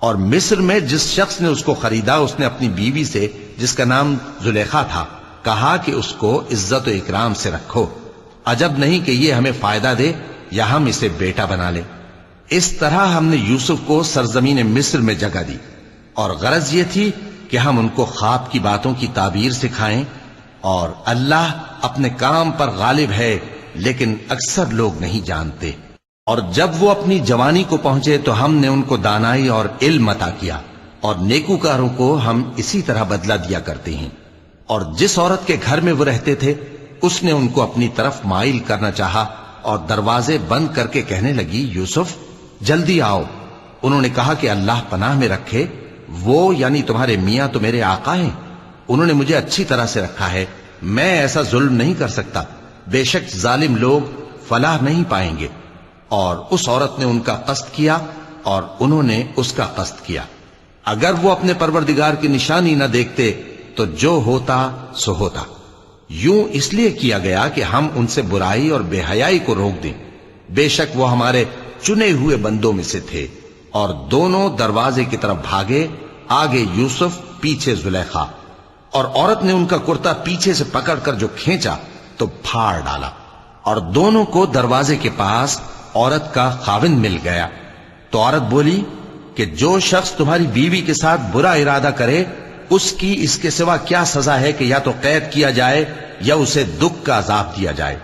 اور مصر میں جس شخص نے اس کو خریدا اس نے اپنی بیوی سے جس کا نام زلیخا تھا کہا کہ اس کو عزت و اکرام سے رکھو، عجب نہیں کہ یہ ہمیں فائدہ دے یا ہم اسے بیٹا بنا لیں۔ اس طرح ہم نے یوسف کو سرزمین مصر میں جگہ دی، اور غرض یہ تھی کہ ہم ان کو خواب کی باتوں کی تعبیر سکھائیں، اور اللہ اپنے کام پر غالب ہے لیکن اکثر لوگ نہیں جانتے۔ اور جب وہ اپنی جوانی کو پہنچے تو ہم نے ان کو دانائی اور علم عطا کیا، اور نیکوکاروں کو ہم اسی طرح بدلہ دیا کرتے ہیں۔ اور جس عورت کے گھر میں وہ رہتے تھے اس نے ان کو اپنی طرف مائل کرنا چاہا اور دروازے بند کر کے کہنے لگی، یوسف جلدی آؤ۔ انہوں نے کہا کہ اللہ پناہ میں رکھے، وہ یعنی تمہارے میاں تو میرے آقا ہیں، انہوں نے مجھے اچھی طرح سے رکھا ہے، میں ایسا ظلم نہیں کر سکتا، بے شک ظالم لوگ فلاح نہیں پائیں گے۔ اور اس عورت نے ان کا قصد کیا اور انہوں نے اس کا قصد کیا۔ اگر وہ اپنے پروردگار کی نشانی نہ دیکھتے تو جو ہوتا سو ہوتا۔ یوں اس لیے کیا گیا کہ ہم ان سے برائی اور بے حیائی کو روک دیں، بے شک وہ ہمارے چنے ہوئے بندوں میں سے تھے۔ اور دونوں دروازے کی طرف بھاگے، آگے یوسف پیچھے زلیخا، اور عورت نے ان کا کرتا پیچھے سے پکڑ کر جو کھینچا تو پھاڑ ڈالا، اور دونوں کو دروازے کے پاس عورت کا خاوند مل گیا۔ تو عورت بولی کہ جو شخص تمہاری بیوی کے ساتھ برا ارادہ کرے اس کی اس کے سوا کیا سزا ہے کہ یا تو قید کیا جائے یا اسے دکھ کا عذاب دیا جائے۔